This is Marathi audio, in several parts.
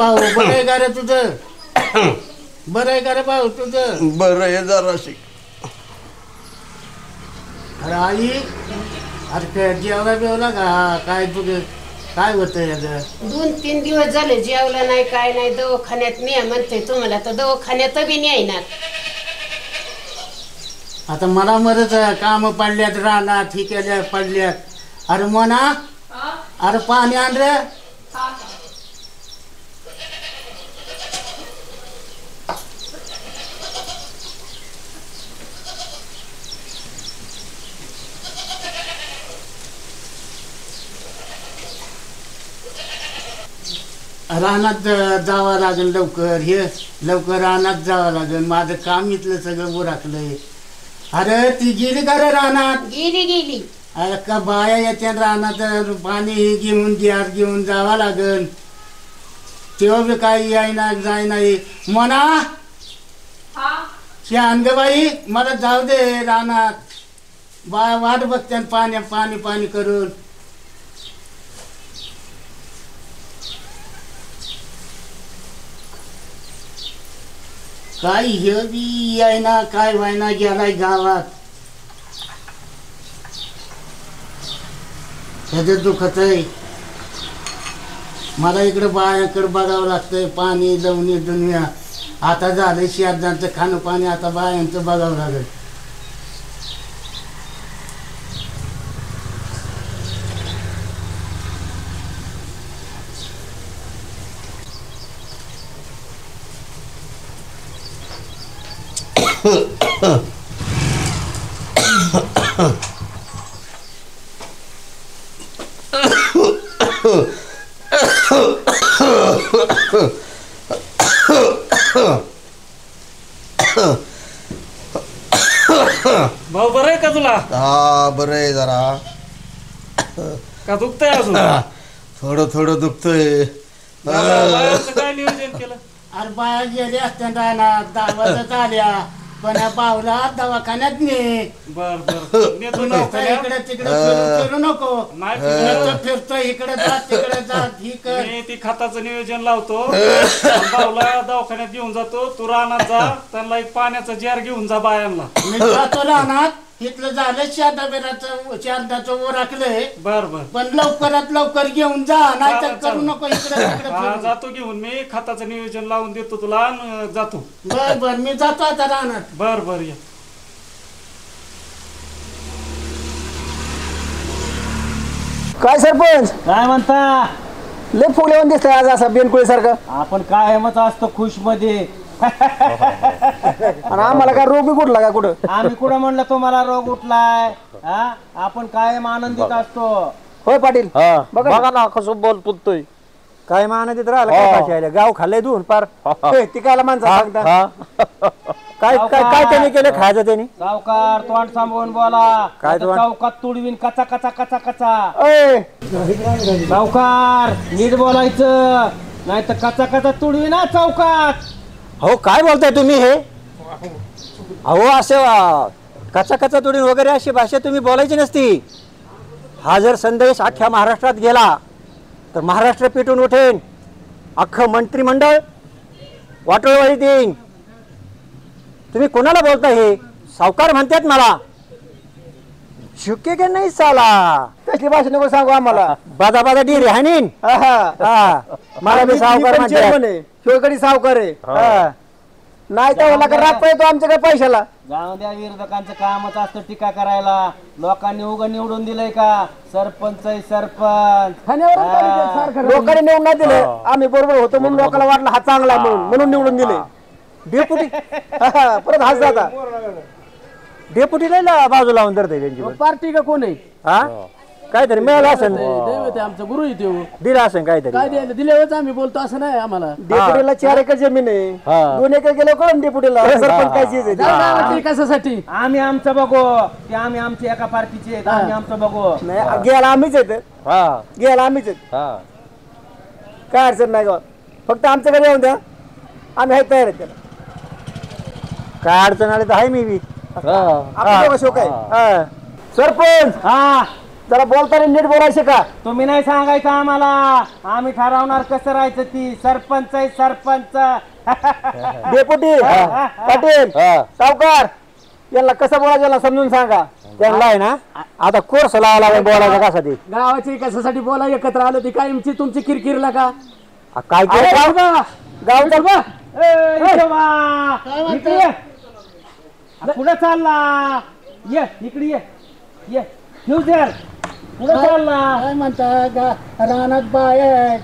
भाऊ बरं आहे का रे तुझं? बरं आहे का रे भाऊ तुझं? बरं आहे जराशी. अरे आई, अरे जेवला बिवला का काय? तुझं काय होतं याचं? 2-3 दिवस झाले जेवला नाही काय नाही. दवाखान्यात मी म्हणते तुम्हाला तर दवाखान्यात बी नाही ना. आता मला मरच काम पडल्यात रानात ही केल्या पडल्यात. अरे मोना, अरे पाणी आण रे. रानात जावं लागेल लवकर. हे लवकर रानात जावं लागेल. माझं काम इथलं सगळं उरकलंय. अरे ती गेली का रे रानात? गेली. अरे का बाया येत्या रानात पाणी घेऊन जार घेऊन जावं लागेल. तेव्हा बी काही यायना जाय नाही. म्हणा शान ग बाई, मला जाऊ दे रानात. बाया वाट बघत्या पाणी पाणी करून. काय हे बी यायना काय व्हायना गेलाय गावात. ह्याचं दुखत आहे. मला इकडे बायाकडे बघावं लागतंय. पाणी जवणी दुनिया आता झालं. शेजारचं खाणं पाणी आता बायांचं बघावं लागेल. भाऊ बरं आहे का तुला? हा बरं आहे जरा. का दुखतंय अजून? थोडं दुखतंय. काय नियोजन केलं? अरे बाया गेले असत्या रानात 10 वाजत आल्या. पण या बावला दवाखान्यात ने. बर नेतो दवाखान्यात. इकडे तिकडे फिरू नको. नाही फिरतो इकडे जात तिकडे जात ही कर. मी ती खताचं नियोजन लावतो. भाऊला दवाखान्यात घेऊन जातो. तू रानात जा. त्यांना एक पाण्याचा जार घेऊन जा बायांना. मी जातो रानात. इथलं झालं शारदाचं ओरखलंय. बर पण लवकरात लवकर घेऊन जा. नाही तर करू नको इकडे तिकडे. जातो घेऊन मी. खताचं नियोजन लावून देतो तुला आणि जातो. बर मी जातो आता रानात. बर या. काय सरपंच काय म्हणता? लय फुल येऊन दिसतंय आज असा बेनकुळे सारखं. आपण काय मत असतो खुश मध्ये. आणि आम्हाला काय रोग बी कुठला का कुठं? आम्ही कुठं म्हणलं तुम्हाला रोग उठलाय? हा, आपण कायम आनंदित असतो. होय पाटील, बघा ना कसं बोल पुततोय. काय आनंदित राहिला काय भाषा आहे? गाव खाल्लंय धुवून पार. ती कायला माणसं सांगता? काय काय काय त्यांनी केलं खायचं त्यांनी? सावकार तोंड सांभाळून बोला. काय आता तोंड? चौकात तुडवीन कचा कचा कचा कचा. ए, सावकार नीट बोलायचं, नाही तर कचा कचा तुडवीन ना चौकात. हो काय बोलताय तुम्ही हे? अहो असं कचा कचा तोडून वगैरे अशी भाषा तुम्ही बोलायची नसती. हा जर संदेश अख्ख्या महाराष्ट्रात गेला तर महाराष्ट्र पेटून उठेन. अख्खं मंत्रिमंडळ वाटोळवाळीत देईन. तुम्ही कोणाला बोलता? हे सावकार म्हणतात मला. झुकेगे नाही साला. तसली भाषा नको सांगू आम्हाला. बाजा बाजा डी रेहानीन. मला मी सावकार म्हणते. शिवकडे सावकार आहे. नाही तर ओला राग पाहिजे आमच्याकडे पैशाला. जाऊ द्या, विरोधकांचं कामच असतं टीका करायला. लोकांनी उगा निवडून दिलंय का? सरपंच आहे सरपंच. लोकांनी निवडून नाही दिले. आम्ही बरोबर होतो म्हणून लोकांना वाटलं हा चांगला म्हणून निवडून दिले. डेपुटी परत हाच जाता. डेपुटीला बाजू लावून धरते त्यांची पार्टी का कोण आहे? हा काहीतरी मिळालं असेल. आमचा गुरु आहे तो. दिला असेल काहीतरी. काय द्यायला दिल्यावरच आम्ही बोलतो असं नाही आम्हाला. डेपुटीला 4 एकर जमीन आहे. 2 एकर गेलो कळून डेपुटीला सरपंच काय चीज आहे. कशासाठी? आम्ही आमचं बघू. ते आम्ही आमची एका पार्टीचे आहेत. आम्ही आमचं बघू. नाही गेला आम्हीच येत. गेला आम्हीच येत. काय अडचण नाही गावात. फक्त आमच्याकडे येऊन द्या. आम्ही आहे तयार आहे त्याला. काय अडचण आली तर आहे मी बी. शोक आहे सरपंच. हा जरा बोलताना नीट बोलायचे का? तुम्ही नाही सांगायचं आम्हाला, आम्ही ठरवणार कसं राहायचं ती. सरपंच आहे सरपंच. डेपुटी पाटील सावकार यांना कसं बोलायचं याला समजून सांगा. त्यांना आहे ना आता कोर्स लावा लागेल बोलायचा कसा ते. गावाची कशासाठी बोला एकत्र आलं ती कायमची तुमची किरकिरला का? काय अरे केलं? गाव चल बा. पुढे चालला ये, इकडे ये फ्युजर पुढे चालला. काय म्हणता रानात बाय आहेत.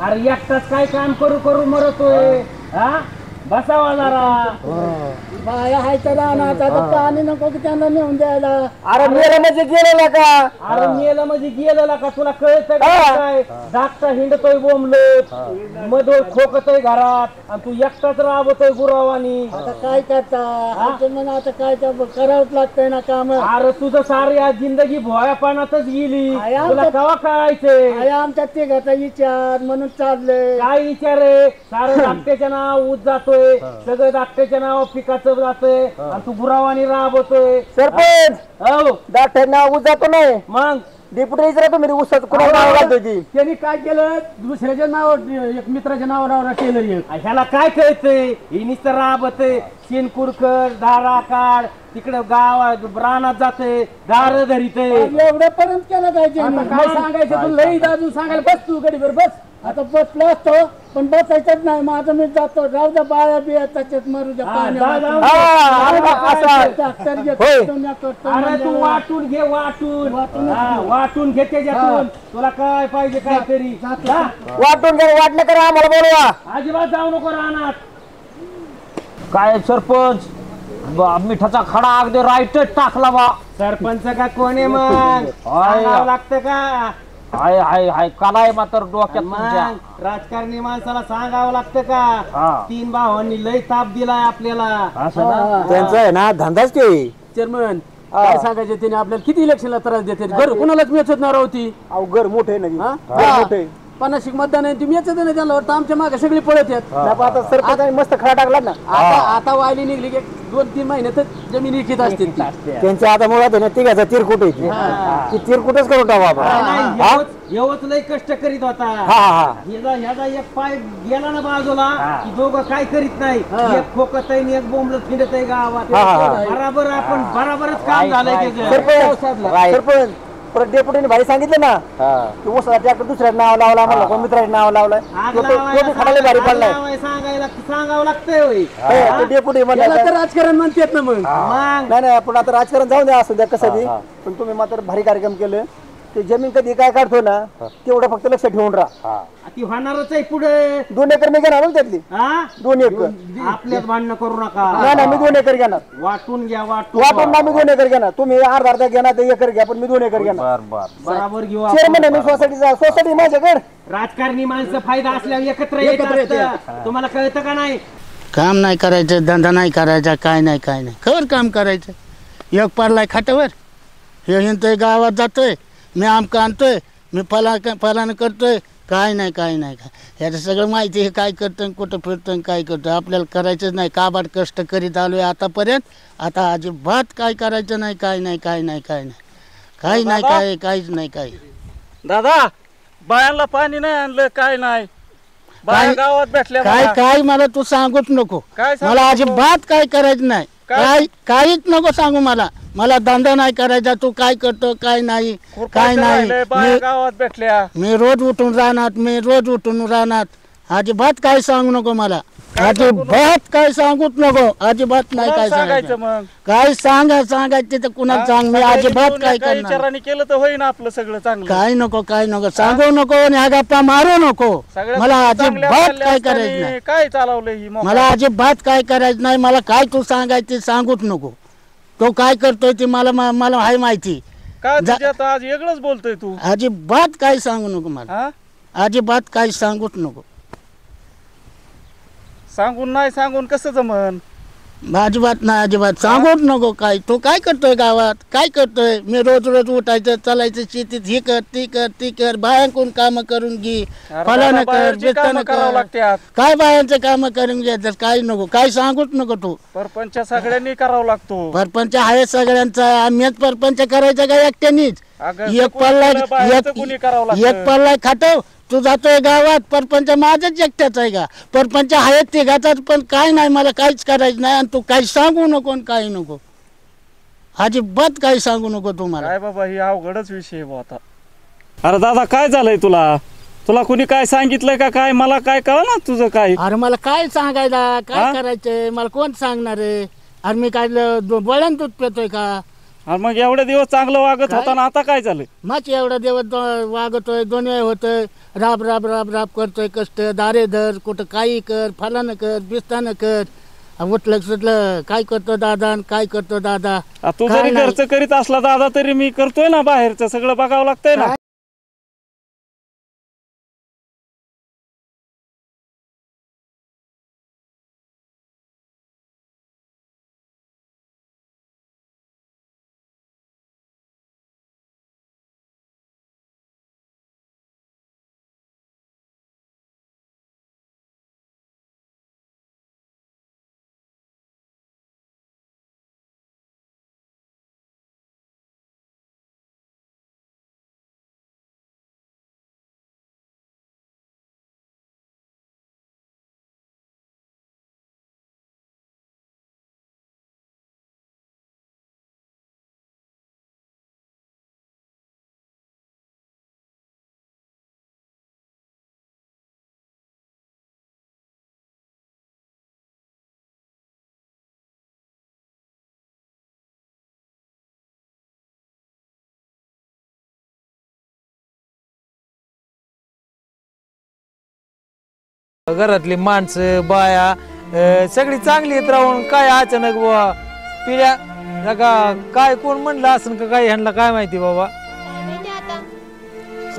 अरे एकटाच काय काम करू करू मरतोय. हा बसावा जरा. बाया आहे तर रानात, आता पाणी नको की त्यांना नेऊन द्यायला. अरे मेलं म्हणजे गेलेला का? अरे मेलं म्हणजे गेलेला का? तुला कळतंय का काय? धाकटा हिंडतोय बोंबलत, मधोळ खोकतोय घरात आणि तू एकटाच राबतोय गुरावानी. आता काय करता आता काय करावंच लागतंय ना काम. अरे तुझं सारी आज जिंदगी भोळ्यापणातच गेली. आया, तुला केव्हा कळायचंय? आमच्या तिघाचा विचार म्हणून चाललंय. काय विचार आहे? सारं धाकट्याच्या नाव ऊस जातोय, सगळं धाकट्याच्या नाव पिकाचं जातोय आणि तू गुरावानी राबतोय. सरपंच हो दाठ्यांना ऊस जातो नाही. मग डेपुटी विचारा तुम्ही ऊसात कुणाला नाव घालतोय ती. त्यांनी काय केलं दुसऱ्याच्या नावावर एक मित्राच्या नावावर केलं एक. ह्याला काय कळतंय? ही नुसतं राबतय. शेणकुरकर दारा काढ तिकडे गावात रानात जाते, दार धरिते. एवढ्यापर्यंत केलं पाहिजे. आता काय सांगायचं तू लई दाजून सांगायला बस तू गडीवर बस. आता बसलो असतो पण बसायचंच नाही. माझं मी जातो. राहू द्या बाया बिया त्याच्यात मरू द्या जा. अरे तू वाटून घे, वाटून घे त्याच्यातून. तुला काय पाहिजे काहीतरी जा. वाटून घ्या वाटणं करा आम्हाला बोलवा. अजिबात जाऊ नको रानात. काय सरपंच मिठाचा खडा अगदी राईटच टाकला बा. सरपंच का कोण आहे मग? सांगावं लागतं का? हाय हाय हाय कालाय मात्र डोक्यात तुमच्या. मग राजकारणी माणसाला सांगावं लागतं का? 3 भावांनी लय ताप दिलाय आपल्याला. असं ना? त्यांचं आहे ना धंदाच ते. चेअरमन काय सांगायचे त्याने आपल्याला किती इलेक्शनला त्रास देते. घर कुणालाच मिळत नाही होती. अहो घर मोठे नाही. हा? घर मोठे 50 मतदान आहे तुम्ही येतच नाही त्यांना. आमच्या मागे सगळी पळत येत. आता सरपंचाने मस्त खडा टाकला ना. आता वायली निघली की 2-3 महिन्यातच जमीन विकत असते ती. त्यांच्या आता मुळात आहे ना तिघाचा तिरकुट आहे. ती तिरकुटच करून टाकू आपण. यवत लय कष्ट करीत होता. ह्याचा एक पाय गेला ना बाजूला की दोघं काय करीत नाही. एक खोकत आहे एक बोंबलत फिरत आहे गावात. बराबर आपण बराबरच काम झालंय त्याचं. सरपंच परत डेपुटीने भाई सांगितलं ना की ऊसाचा ट्रॅक्टर दुसऱ्या नाव लावला म्हणलं कोण मित्राचे नाव लावलंय. खडाला भारी पडलाय. सांगावं लागतंय. डेपुटी म्हणलं त्याला तर राजकारण म्हणतात ना मग. नाही नाही पण आता राजकारण जाऊन द्या असं द्या कसं बी. पण तुम्ही मात्र भारी कार्यक्रम केलं. ते जमीन कधी काय काढतो ना तेवढं फक्त लक्ष ठेवून राहा. ती होणारच आहे पुढे. 2 एकर मी घेणार ना त्यातली. 2 एकर आपल्यात भांडणं करू नका. नाही मी 2 एकर घेणार. वाटून घ्या वाटून ना मी 2 एकर घेणार. तुम्ही अर्धा घेणार ते एकर घ्या पण मी 2 एकर घेणार. बराबर घेऊ. चेअरमन आहे मी सोसायटी माझ्याकडे. राजकारणी माणसं फायदा असल्यावर एकत्र येतात. तुम्हाला कळतं का नाही? काम नाही करायचं, धंदा नाही करायचा, काय नाही खबर काम करायचं. एक पारलाय खाटावर हे हिंडतोय गावात जातोय. मी आमकं आणतोय, मी फलानं करतोय. काय नाही याचं सगळं माहिती आहे. काय करतं कुठं फिरतं काय करतं. आपल्याला करायचंच नाही. काबाड कष्ट करीत आलोय आतापर्यंत. आता अजिबात काय करायचं नाही. काहीच नाही. दादा बायांना पाणी नाही आणलं काय नाही. बाया गावात भेटल्या मला. काय मला तू सांगूच नको. काय सांगू मला नको? अजिबात काय करायचं नाही. काहीच नको सांगू मला धंदा नाही करायचा. तू काय करतो काय नाही. बाया गावात भेटल्या. मी रोज उठून राहणार. अजिबात काय सांगू नको मला. अजिबात काय सांगूच नको. अजिबात नाही काय सांगायचं. मग काय सांगायचं तर कुणाला सांग. मी अजिबात काय करणार. विचाराने केलं तर होईना आपलं सगळं चांगलं. काय नको सांगू नको आणि ह्या गप्पा मारू नको. मला अजिबात काय करायचं नाही. काय चालवलंय ही मोकळं? मला अजिबात काय करायचं नाही. मला काय तू सांगायचं सांगूच नको. तो काय करतोय ते मला हाय माहिती. काय तुझ्यात आज वेगळंच बोलतोय तू. अजिबात काय सांगू नको मला. अजिबात काय सांगूच नको. सांगून कसं जमन. अजिबात नाही, अजिबात सांगूच नको. काय तू काय करतोय गावात, काय करतोय? मी रोज रोज उठायचं, चालायचं शेतीत, ही कर ती कर ती कर, बायांकडून काम करून घे, फलानं कर, बेस्तानं करावं कर. लागतात. काय बायांचं काम करून घ्यायचं, काय नको, काय सांगूच नको तू. परपंच सगळ्यांनी करावं लागतो. परपंच आहे सगळ्यांचा, आम्हीच परपंच करायचा का एकट्यानीच? अगं, एक कुणीकडलं बाहेरचं कुणी करावं लागतं? एक पल्ला खाटव, तू जातोय गावात, परपंच माझंच एकट्याच आहे का? परपंच आहेत तिघाचाच, पण काय नाही, मला काहीच करायचं नाही. आणि तू काही सांगू नको आणि काही नको, अजिबात काही सांगू नको तुम्हाला. काय बाबा, ही अवघडच विषय आहे बुवा आता. अरे दादा, काय झालंय तुला? तुला कुणी काय सांगितलंय का काय? मला काय कळलं ना तुझं काय. अरे मला काय सांगायला, काय करायचंय मला कोण सांगणार आहे? अरे मी काय बळ्यान दूध पितोय का? अरे मग एवढे दिवस चांगलं वागत होता ना, आता काय झालं? मग एवढा दिवस वागतोय, दोन्ही होतोय, राब राब राब राब करतोय, कष्ट दारे धर, कुठं काही कर, फलानं कर, बिस्तानं कर. उठलं सुटलं काय करतो दादा आणि काय करतो दादा. तू जरी घरचं करीत असला दादा तरी मी करतोय ना, बाहेरचं सगळं बघावं लागतंय ना. घरातली माणसं बाया सगळी चांगली येत राहून काय अचानक बाबा पिढ्या का काय कोण म्हणलं असं का काय ह्यांना काय माहिती बाबा.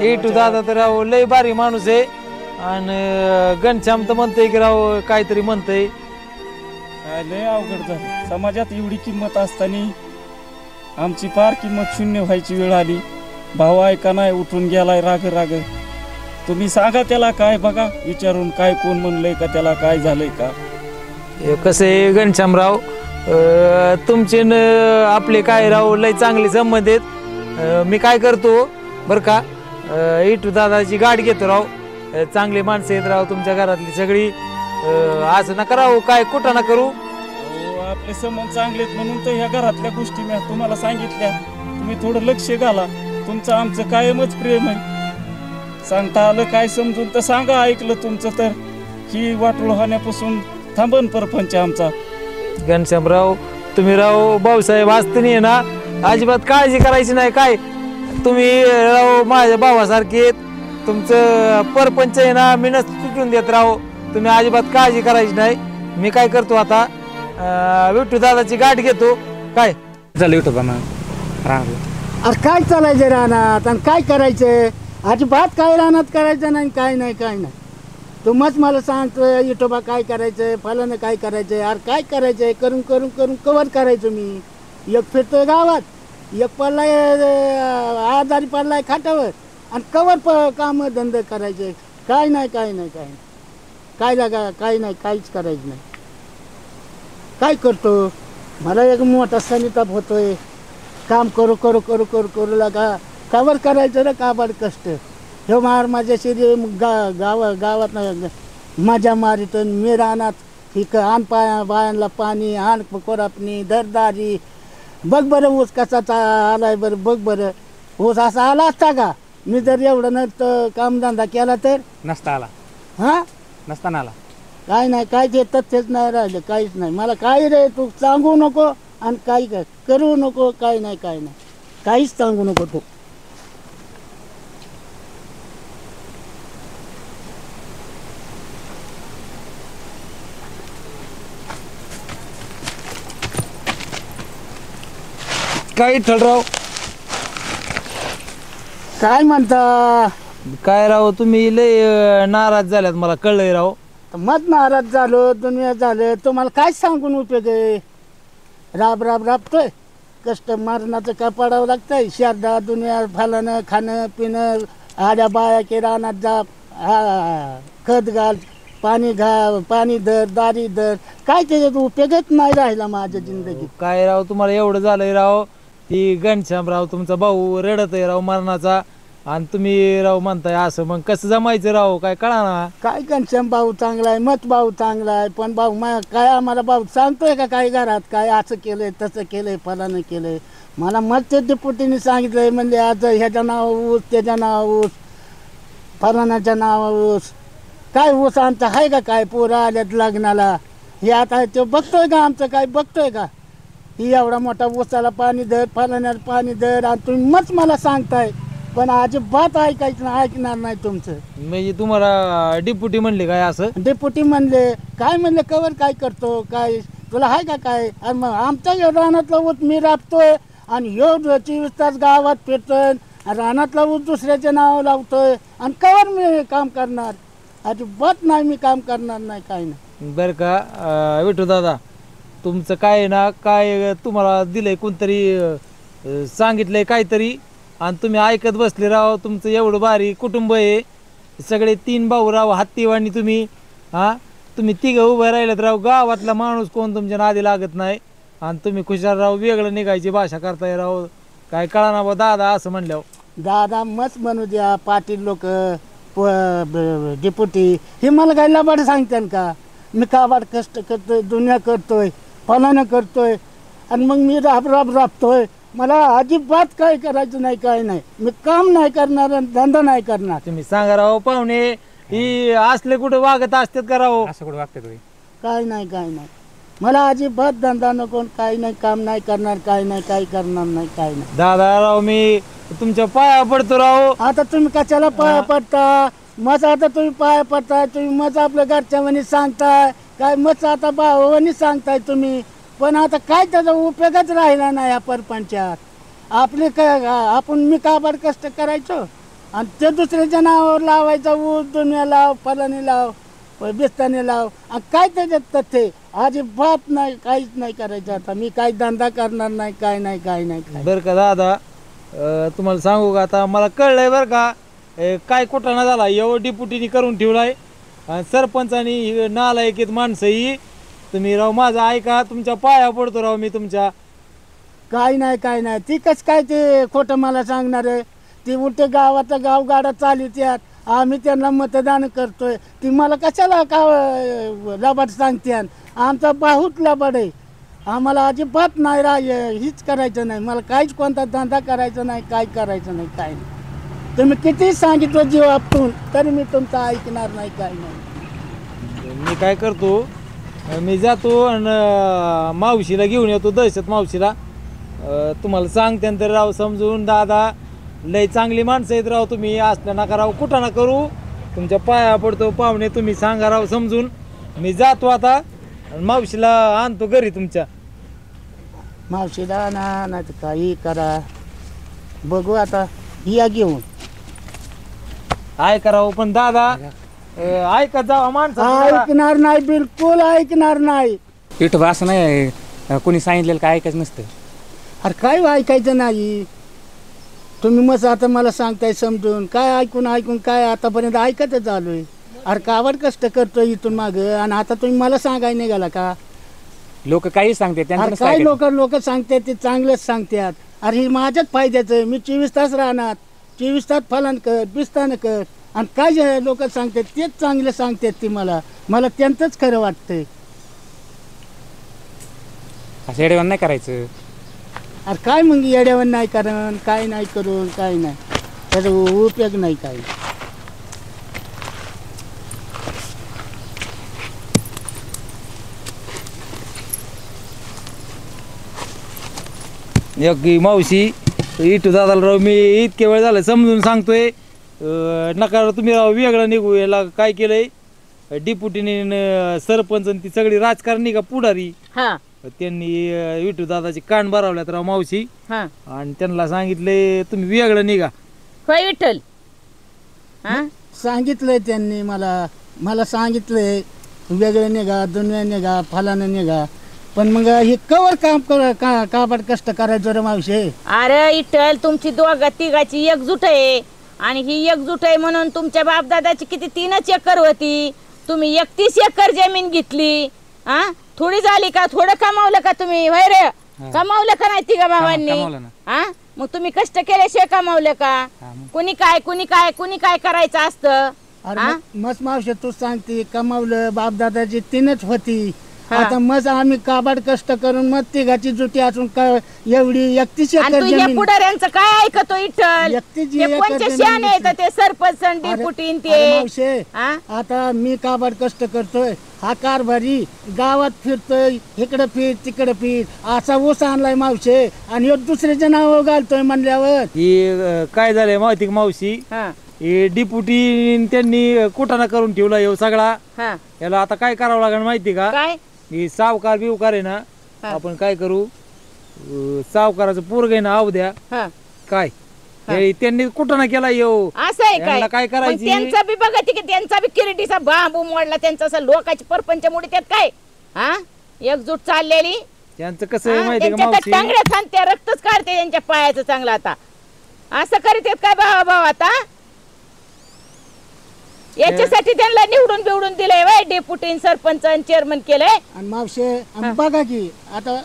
इटू दादा तर राव लय भारी माणूस आहे आणि घनश्याम तर म्हणतोय की राव काहीतरी म्हणतोय. लय अवघड झालं. समाजात एवढी किंमत असताना आमची फार किंमत शून्य व्हायची वेळ आली. भाऊ ऐका नाही, उठून गेलाय राग राग. तुम्ही सांगा त्याला काय, बघा विचारून काय कोण म्हणलंय का, त्याला काय झालंय का. कसं आहे घनश्यामराव, तुमचे आपले काय राव लय चांगले संबंध आहेत. मी काय करतो बरं का, इटू दादाची गाडी घेतो राव. चांगले माणसं आहेत राव तुमच्या घरातली सगळी. असं नका राव, काय कुठं ना करू. आपले संबंध चांगलेत म्हणून तर ह्या घरातल्या गोष्टी मी तुम्हाला सांगितल्या. तुम्ही थोडं लक्ष घाला. तुमचं आमचं कायमच प्रेम आहे. सांगता आलं काय समजून तर सांगा. ऐकलं तुमचं तर ही वाटोळ होण्यापासून थांबन परपंच आमचा. घनश्यामराव तुम्ही राव भाऊसाहेब असताना आहे ना अजिबात काळजी करायची नाही. काय तुम्ही राव माझ्या भावासारखे आहेत. तुमचं परपंच आहे ना मी नसतं तुटून देत राव. तुम्ही अजिबात काळजी करायची नाही. मी काय करतो आता विठ्ठू दादाची गाठ घेतो. काय झालं विठू दादा? अरे काय चालायचं रानात आणि काय करायचं? अजिबात काय रानात करायचं नाही, काय नाही काय नाही. तुम्हाच मला सांगतोय विठोबा काय करायचंय, फलानं काय करायचंय. अरे काय करायचंय, करून करून करून कवर करायचो मी. एक फिरतोय गावात, एक पडलाय आजारी पडलाय खाटावर आणि कवर काम धंदे करायचे. काय नाही काय नाही काय नाही काय लागा काय नाही, काहीच करायचं नाही. काय करतो, मला एक मोठा सनिताप होतोय. काम करू करू करू करू करू लागा कावर करायचं रे काबाड कष्ट. हे मार माझ्याशी गावात मजा मारित मी रानात ठीक आण बायांना पाणी आण कोरापणी दरदारी. बघ बरं ऊस कसा आलाय बरं, बघ बरं ऊस असा आला असता का मी जर एवढं नसतं कामधंदा केला तर? नसता आला. हां नसताना आला. काय नाही काय ते तथ्यच नाही राहिलं, काहीच नाही. मला काय रे तू सांगू नको आणि काही काय करू नको. काय नाही काय नाही काहीच सांगू नको तू. काय ठळराव काय म्हणता? काय राव तुम्ही लय नाराज झाल्यात मला कळलंय राव. आता मत नाराज झालो दुनिया झालं तुम्हाला काय सांगून उपयोग आहे राबतोय कष्ट मरणाचं काय पडावं लागतंय शारदा दुनिया फलानं खाणं पिणं आड्या बाया की रानात जा खत घाल पाणी धर दारी धर काय त्याच्यात उपयोगच नाही राहिला माझ्या जिंदगीत काय राव तुम्हाला एवढं झालंय राव ती घनश्यामराव तुमचा भाऊ रडत आहे राव मरणाचा आणि तुम्ही राव म्हणताय असं मग कसं जमायचं राव काय कळा ना काय घनश्याम भाऊ चांगला आहे मत भाऊ चांगला आहे पण भाऊ काय आम्हाला भाऊ सांगतोय का काय घरात काय असं केलंय तसं केलंय फलानं केलंय मला मत डेपुटीने सांगितलंय म्हणजे आज ह्याच्या नाव ऊस त्याच्या नाव ऊस फलानाच्या नाव ऊस काय ऊस आमचा आहे का काय पोरं आल्यात लग्नाला हे आता ते बघतोय का आमचं काय बघतोय का ही एवढा मोठा ऊसाला पाणी धर फलाण्याला पाणी धर आणि तुम्ही मच मला सांगताय पण अजिबात ऐकायचं ऐकणार नाही तुमचं म्हणजे तुम्हाला डिप्युटी म्हणले काय असं डेपुटी म्हणले काय म्हणले कवर काय करतो काय तुला आहे का काय आणि मग आमच्या रानातला ऊस मी राबतोय आणि ह्यो 24 तास गावात फिरतोय रानातला ऊस दुसऱ्याचे नाव लावतोय आणि कवर मी काम करणार अजिबात नाही मी काम करणार नाही काय नाही बरं का विठू दादा तुमचं काय आहे ना काय तुम्हाला दिलंय कोणतरी सांगितलंय काहीतरी आणि तुम्ही ऐकत बसले राव तुमचं एवढं भारी कुटुंब आहे सगळे 3 भाऊ राव हत्तीवाणी तुम्ही तुम्ही तिघं उभं राहिलेत राव गावातला माणूस कोण तुमच्या नादी लागत नाही आणि तुम्ही खुशाल राव वेगळं निघायची भाषा करताय राव काय कळा ना बा दादा असं म्हणल्यावर दादा मस्त म्हणू द्या पाटील लोक डेपुटी हे मला काय लबाड सांगतात का मी काबाड कष्ट करतोय दुनिया करतोय फलानं करतोय आणि मग मी राबतोय मला अजिबात काय करायचं नाही काय नाही मी काम नाही करणार आणि धंदा नाही करणार तुम्ही सांगा राव पाहुणे ही असले कुठे वागत असतात का राव असं कुठे वागते तुम्ही काय नाही मला अजिबात धंदा नको काय नाही काम नाही करणार काय नाही काय करणार नाही काय नाही दादा राव मी तुमच्या पाया पडतो राव आता तुम्ही कशाला पाया पडता मग आता तुम्ही पाया पडताय तुम्ही मग आपल्या घरच्या म्हणे सांगताय काय मग आता भावानी सांगताय तुम्ही पण आता काय त्याचा उपयोगच राहिला नाही या परपंचात आपले काय आपण मी काबाड कष्ट करायचो आणि ते दुसऱ्याच्या नावावर लावायचं ऊस दुनिया लाव फलाने लाव बिस्ताने लाव आणि काय त्याच्यात तथ्य अजिबात नाही काहीच नाही करायचं आता मी काही धंदा करणार नाही काय नाही बरं का दादा तुम्हाला सांगू का आता मला कळलंय बरं का काय कुठाना झाला एवढं डिपुटीने करून ठेवलाय आणि सरपंचानी नालायकीत माणसं ही तुम्ही राव माझं ऐका तुमच्या पाया पडतो राव मी तुमच्या काय नाही ती कसं काय ते खोटं मला सांगणार आहे ती उलटे गावाचा गावगाडा चालित यात आम्ही त्यांना मतदान करतोय ती मला कशाला का लबाड सांगते आमचा बाहूत लबाड आहे आम्हाला अजिबात नाही हीच करायचं नाही मला काहीच कोणता धंदा करायचा नाही काय करायचं नाही काय नाही तुम्ही किती सांगितलं जीव आपटून तरी मी तुमचं ऐकणार नाही काय नाही मी काय करतो मी जातो आणि मावशीला घेऊन येतो दहशत मावशीला तुम्हाला सांगते राव समजून दादा लय चांगली माणसं आहेत राव तुम्ही असल्या नका राव कुठं ना करू तुमच्या पाया पडतो पाहुणे तुम्ही सांगा राव समजून मी जातो आता आणि मावशीला आणतो घरी तुमच्या मावशीला ना काही करा बघू आता या घेऊन ऐका राव पण दादा ऐकत जावा माणसं ऐकणार नाही बिलकुल ऐकणार नाही इथं असं नाही कोणी सांगितलेलं काय ऐकायचं नसतं अरे काय ऐकायचं नाही तुम्ही मग आता मला सांगताय समजून काय ऐकून काय आतापर्यंत ऐकतच आलोय अरे कावड कष्ट करतोय इथून माग आणि आता तुम्ही मला सांगायला निघाला का लोक काही सांगते काय लोक सांगतात ते चांगलंच सांगतात अरे हे माझ्याच फायद्याचं आहे मी 24 तास राहणार 24 तास फलन कर बिस्तानं कर आणि काय लोक सांगतात तेच चांगले सांगतात ती मला त्यांचंच खरं वाटतंय असं येडेवान नाही करायचं अरे काय मग येड्यावर नाही करून काय नाही करून काय नाही त्याचा उपयोग नाही काय मावशी इटू दादाला राव मी इतके वेळ झालं समजून सांगतोय नका तुम्ही राव वेगळं निघू याला काय केलंय डिप्युटीने सरपंच ती सगळी राजकारणी का पुढारी त्यांनी विठू दादाची कान भरावल्यात राव मावशी आणि त्यांना सांगितले तुम्ही वेगळं निघा विठ्ठल सांगितलंय त्यांनी मला सांगितलंय वेगळे निघा दुनिया निघा फलानं निघा, पण मग हे कवर काम काबाड कष्ट करायचं रे मावशे. अरे इटल तुमची दोघा तिघाची एकजूट आहे आणि ही एकजूट आहे म्हणून तुमच्या बापदादाची किती 3 एकर होती, तुम्ही 31 एकर जमीन घेतली. हा थोडी झाली का? थोडं कमावलं का तुम्ही? होय रे कमावलं का नाही तिघा भावांनी? हा मग तुम्ही कष्ट केल्याशिवाय कमावलं का? कुणी काय करायचं असतं? मस्त मावशे तू सांगते कमावलं बापदादाची 3च होती. आता मग आम्ही काबाड कष्ट करून मग तिघाची जुटी असून एवढी 31 एकर जमीन. पुढाऱ्यांचं काय ऐकतो इठल? कोणते शहाणे आहेत ते सरपंच डिपुटीन ते? मावशे आता मी काबाड कष्ट करतोय, हा कारभारी गावात फिरतोय, इकडे फिर तिकडे फिर, असा ऊस आणलाय मावशे आणि दुसऱ्याच्या नाव घालतोय म्हणल्यावर ही काय झालंय माहिती मावशी, हे डिपुटी त्यांनी कुटाणा करून ठेवला येऊ सगळा. याला आता काय करावं लागेल माहिती का? ही सावकार बिवकार आहे ना, आपण काय करू, सावकाराचं पोरग आहे ना अवद्या काय त्यांनी कुटाणा केला येऊ. असं आहे काय करायचं? त्यांचा बी बघा की त्यांचा बी किरीटीचा बांबू मोडला, त्यांचा असं लोकांची परपंच मोडी त्यात काय एकजूट चाललेली. त्यांचं कसं माहिती का मावशी, टांगड्या थांबत्या रक्तच काढते त्यांच्या पायाचं चांगलं. आता असं करीत येत काय भावा आता? याच्यासाठी त्यांना निवडून बिवडून दिलंय वय डेप्युटी सरपंच आणि चेअरमन केलंय. आणि मावशे बघा की आता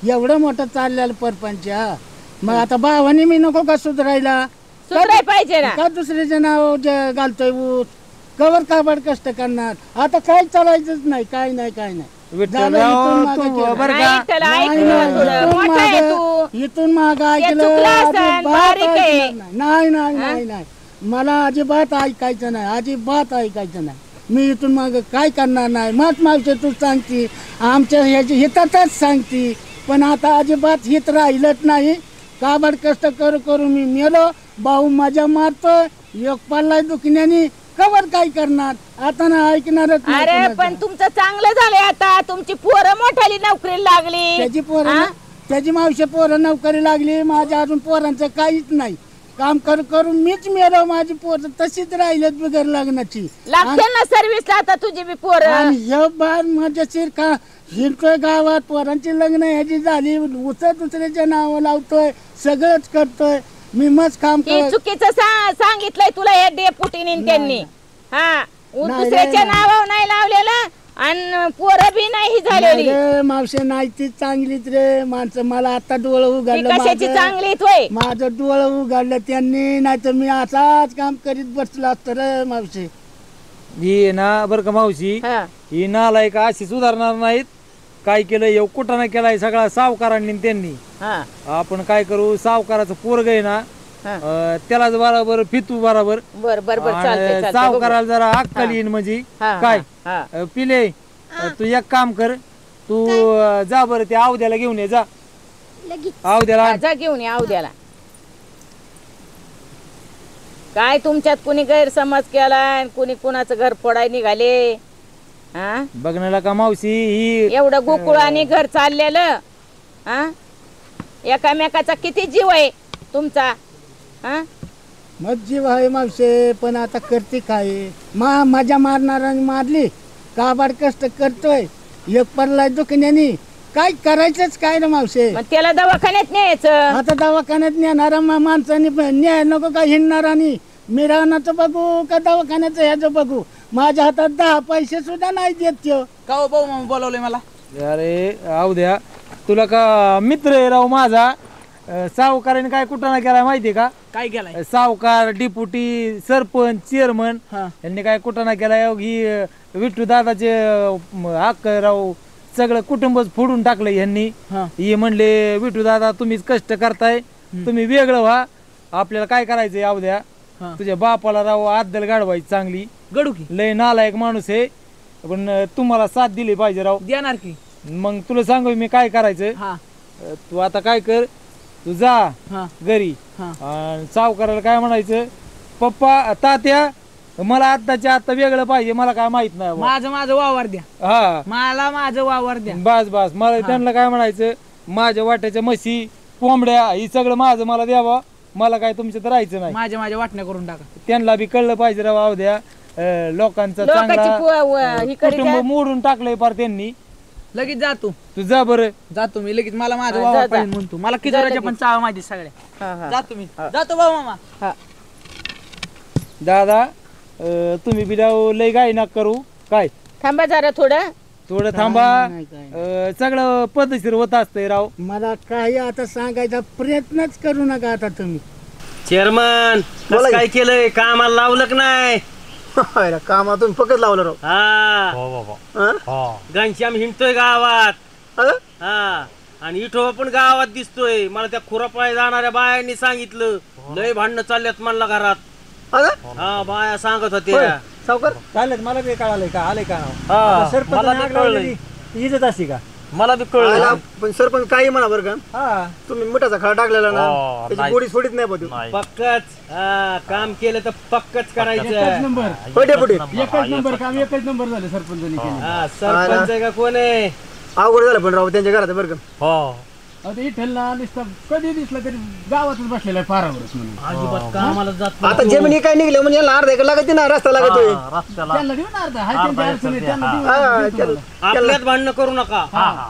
एवढं मोठं चाललेलं परपंच, मग आता भावानी मी नको का सुधारायला? सुधाराय पाहिजे ना. का दुसऱ्याचं नाव घालतोय ऊस, कवर काबाड कष्ट करणार? आता काय चालायचंच नाही, काय नाही काय नाही. इथून माग ऐकलं नाही नाही नाही नाही, मला अजिबात ऐकायचं नाही, अजिबात ऐकायचं नाही. मी इथून मग काय करणार नाही. मत मावशे तू सांगती आमच्या ह्याची हितातच सांगती, पण आता अजिबात हित राहिलंच नाही. काबाड कष्ट करू करू मी मेलो, भाऊ मजा मारतो, एक पडलाय दुखण्याने, कवर काय करणार? आता ना ऐकणारच नाही. अरे पण तुमचं चांगलं झालंय, आता तुमची पोरं मोठाली नोकरीला लागली. त्याची मावशी पोरं नोकरी लागली, माझ्या अजून पोरांचं काहीच नाही. काम करून मीच मेलो, माझी पोरं तशीच राहिलेत बिगर लग्नाची. लागते ना सर्व्हिसला आता तुझी बी पोरं. हे बार मजेशीर का हिंडतोय गावात, पोरांची लग्न ह्याची झाली, दुसऱ्याच्या नाव लावतोय, सगळंच करतोय मी. मस्त काम चुकीचं सांगितलंय तुला हे डेपुटीने त्यांनी. हा दुसऱ्याच्या नावावर नाही लावलेलं आणि पोरं बी नाही झालेली. मावशे नाही ती चांगलीच रे माणसं. मला आता डोळं उघडलं, कशाची चांगलीच होय? माझं डोळं उघडलं त्यांनी, नाही तर मी असाच काम करीत बसलो असतो रे मावशी. ही ना बरं का मावशी, ही नालायक अशी सुधारणार नाहीत. काय केलं येऊ कुटाणा केलाय सगळा सावकारांनी त्यांनी. आपण काय करू, सावकाराचं पोरग आहे ना त्यालाच बरोबर फितू बरोबर. सावकाराला जरा अक्कल येईन म्हणजे काय. पिले तू एक काम कर, तू जा बरं ते अवद्याला घेऊन ये, जा अवद्याला जा घेऊन ये अवद्याला. काय तुमच्यात कुणी गैरसमज केला, कुणी कुणाचं घर फोडाय निघाले. बघण्याला का मावशी, ही एवढं गोकुळाने घर चाललेलं, एकामेकाचा किती जीव आहे तुमचा. मग जीव आहे मावशे, पण आता करते काय? मजा मारणाराने मारली, काबाड कष्ट करतोय, एक पडलाय दुखण्याने, काय करायचंच काय ना मावशे? त्याला दवाखान्यात न्यायचं. आता दवाखान्यात नेणारा माणसाने न्याय नको का हिंडणारानी? मी राहण्याचं बघू का दवाखान्याचं ह्याचं बघू? माझ्या हातात 10 पैसे सुद्धा नाही देत. का भाऊ बोलवले मला? अरे अवद्या तुला का मित्र आहे राव माझा. सावकाराने काय कुटाणा केलाय माहितीये का? काय केलाय? सावकार डिप्युटी सरपंच चेअरमन यांनी काय कुटाणा केलाय, ही विठ्ठू दादाचे हक्क राव सगळं कुटुंबच फोडून टाकलं यांनी. हे म्हणले विठ्ठू दादा तुम्हीच कष्ट करताय, तुम्ही वेगळं व्हा, आपल्याला काय करायचंय अवद्या. तुझ्या बापाला राव आदल गाडवायची चांगली. गडू की लय नालायक माणूस आहे, पण तुम्हाला साथ दिली पाहिजे राव. देणार की मग तुला सांगू मी काय करायचं. तू आता काय कर, तू जा घरी आणि सावकाराला काय म्हणायचं, पप्पा तात्या मला आत्ताच्या आता वेगळं पाहिजे, मला काय माहित नाही, माझं वावर द्या. मला माझं वावर द्या. बस बस. मला त्यांना काय म्हणायचं, माझ्या वाट्याच्या म्हशी कोंबड्या ही सगळं माझं मला द्यावा, मला काय तुमच्या तर राहायचं नाही. माझ्या वाटण्या करून टाका. त्यांना बी कळलं पाहिजे राव अवद्या. लोकांचं लोकांची चांगला ही करीत कुटुंब आहे. मोडून टाकलंय फार त्यांनी. लगेच जातो तू जा बरं. जातो मी लगेच. मला माझं हा, वावर जा, जा. पाहिजे म्हणतो. मला किजोराच्या पण चावा माहिती सगळ्या. हा, हा. जातो मी. जातो बाबा मामा. दादा तुम्ही बिलाव लय गाय ना करू काय. थांबा जरा थोडं. थोडं थांबा. नाही, काय सगळं पद्धतशीर होत असतंय राव. मला काही आता सांगायचा प्रयत्नच करू नका आता तुम्ही. चेअरमन काय केलंय कामाला लावलं का नाही. कामातून फकत लावलं राव. हा घनश्याम हिंडतोय गावात. हा आणि इठोबा पण गावात दिसतोय. मला त्या खुरापाय जाणाऱ्या बायांनी सांगितलं लय भांडणं चालल्यात म्हणला घरात. हा बाया सांगत होत्या. सावकार चालेल मला बी कळालंय का आलंय का हा, सरपंच मला बी कळलंय. इज्जत असते का. मला बी कळलं. पण सरपंच काही म्हणा बरं का. हा तुम्ही मिठाचा खडा टाकलेला ना त्याची गोडी सोडीत नाही बघ. पक्कच काम केलं तर पक्कच करायचं. पुढे पुढे एकच नंबर काम एकच नंबर झालं सरपंचाने केलं. हा सरपंच आहे का कोण आहे. अवघड झालं पण राव त्यांच्या घरात बरं का. आता इथला नुसतं कधी दिसला तरी गावातच बसलेला आहे फारावरच म्हणून. अजिबात कामाला जात आता जमिनी काय निघले म्हणजे याला अर्धा एकर लागत ना रस्ता लागतोय. त्यांना देऊ ना अर्धा. हाय त्यांची अडचण आहे, त्यांना देऊ. आपल्यात भांडणं करू नका.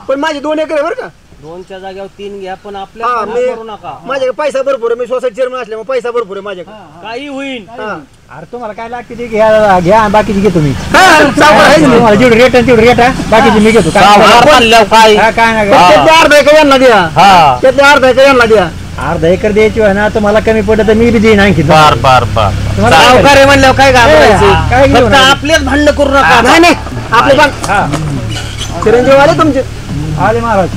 पण माझी 2 एकर आहे बरं का. 2च्या जागेवर 3 घ्या पण आपल्यात भांडणं करू नका. माझ्याकडे पैसा भरपूर आहे. मी सोसायटी चेअरमन असल्यामुळे पैसा भरपूर आहे माझ्याकडे. काही होईल. अरे तुम्हाला काय लागते ते घ्या घ्या बाकीची घे तुम्ही. तुम्हाला जेवढी रेट आहे तेवढी रेट आहे बाकीची मी घेतो. काय नाही त्यातले अर्धा एकर यांना द्या. त्यातले अर्धा एकर यांना द्या. अर्धा एकर द्यायची आहे ना तर मला कमी पडत तर मी बी देईन आणखी. सावकार म्हणल्यावर काय घाबरायचं. फक्त आपल्यात भांडणं करू नका. नाही नाही आपले पण चिरंजीव आले तुमचे. आले महाराज.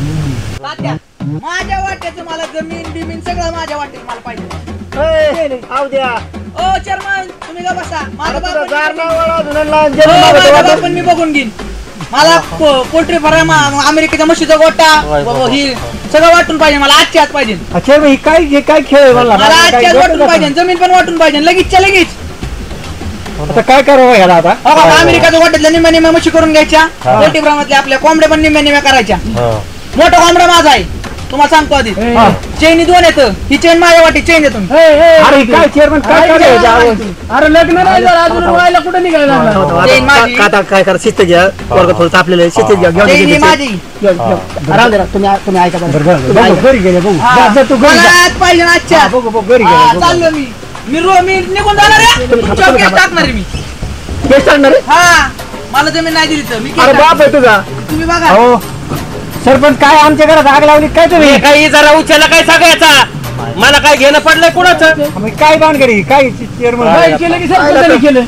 तात्या, माझ्या वाट्याचं मला जमीन बिमीन सगळं माझ्या वाट्यात मला पाहिजे. आव द्या. ओ चेअरमन तुम्ही का बसा. माझा तुझा बाप जार नाव वळा, धुणं लावून हो, जमीन माझा मागं बाप ठेवा. पण मी बघून घेईन. मला पोल्ट्री फार्म अमेरिकेच्या म्हशीचा गोटा ही सगळं वाटून पाहिजे. मला आजच्या आज पाहिजे. अच्छा ही काय काय खेळ आहे मला. मला आजच्या आज वाटून पाहिजे. जमीन पण वाटून पाहिजे लगेचच्या लगेच. आता काय करावं ह्याला आता. अमेरिकाच्या गोट्यातल्या निम्या निम्या म्हशी करून घ्यायच्या. पोल्ट्री फार्मातल्या आपल्या कोंबड्या पण निम्या निम्या करायच्या. मोठा कोंबडा माझा आहे तुम्हाला सांगतो आधी. चेन 2 येतं. ही चेन माझ्या वाटी चेन येतो. अरे काय चेअरमन काय करायचं. अरे लग्न नाही झालं अजून व्हायला कुठे निघायला लागला. चेन माझी. आता काय करा शिस्त घ्या. पोरगं थोडं तापलेलं आहे. शिस्त घ्या. चेन ही माझी. राहू दे ना. तुम्ही ऐका जरा. घरी गेले बघू. मला आज पाहिजे ना आजच्या. घरी गेले. चाललो मी. मी निघून जाणार आहे. तुमच्यावर केस टाकणार आहे मी. केस टाकणार आहे? हा मला जमीन नाही दिली तर मी केस अरे बाप आहे तुझा. टाकणार. तुम्ही बघा. हो सरपंच काय आमच्या घरात आग लावली काय तुम्ही. काही जरा उचलला काय सगळ्याचा. मला काय घेणं पडलंय कुणाचं. काय बांधगडी काय चेअरमन. काय केलं की सरपंचाने केलं.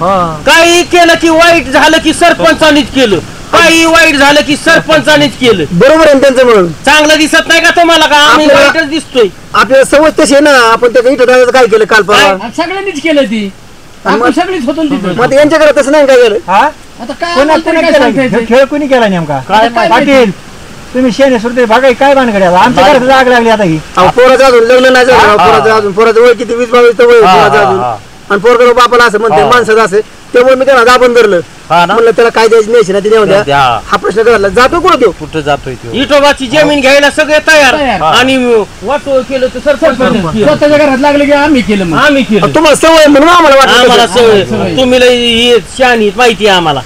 काही केलं की वाईट झालं की सरपंचानीच केलं. काही वाईट झालं की सरपंचानीच केलं. बरोबर आहे ना त्यांचं म्हणून. चांगलं दिसत नाही का तुम्हाला का आम्ही आपल्याला- वाईटच दिसतोय. आपल्याला सवय तशी आहे ना. आपण त्या इथं दादाचं काय केलं काल परवा. आणि सगळ्यांनीच केलं ती. आपण सगळीच होतो ना तिथं. मग यांच्या घरात तसं नाही काय झालं. हा आता काय कोणा आम्हाला तरी काय केला सांगता येतं? खेळ कोणी केला नेमका. काय पाटील तुम्ही शेणे सुरते भागाई काय बांधगडी आमच्या घरात आग लागली आता ही. पोराचं अजून लग्न नाही झालं. पोराचं अजून पोराचं वय किती 20-22 तर वय पोराचं अजून. आणि पोरगं बापाला असं म्हणते माणसाचं असं. त्यामुळे मी त्याला दाबून धरलं. म्हणलं त्याला काय द्यायची नाही ना तिने द्या. हा प्रश्न करायला जातो कुठं देऊ. कुठं जातोय इटोबाची जमीन घ्यायला सगळे तयार. आणि वाटो केलं तर सरपंच स्वतःच्या घरात लागले की आम्ही केलं मग. आम्ही केलं. तुम्हाला सवय म्हणून आम्हाला आम्हाला वाटलं. सवय. तुम्ही लई शानी माहिती आहे आम्हाला.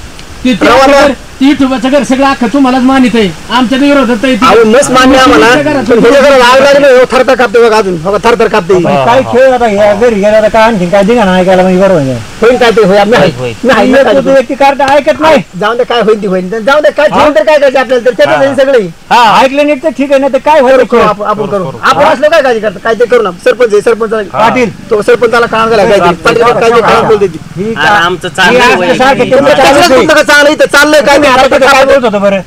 ती युट्यूबाचं घर सगळं अख्खं तुम्हालाच मानित आहे. आमच्या विरोधात आहे ती. अहो नस मान्य आम्हाला. पण ह्याच्या घरात आग लागली थरथर कापते बघा अजून. बघा थरथर कापते. काय खेळ आता ह्या घरी गेला तर काय आणखी काय दिघा नाही केला म्हणजे बरोबर आहे. होईल काय ते होईल. तो व्यक्ती कार्ड ऐकत नाही. जाऊन दे काय होईल ती होईल. जाऊन दे काय ठेवून तर काय करायचं आपल्याला. तर त्याच्यात सगळे ऐकलं नाही तर ठीक आहे ना तर काय होईल. आपण करू. आपण असलो काय काळजी करतो. काय ते करू ना. सरपंच आहे. सरपंच पाटील तो सरपंचाला काम झाला काय बोलते ती. आमचं चांगलं चांगलं इथं चाललंय काय काय बोलत होतं बरं.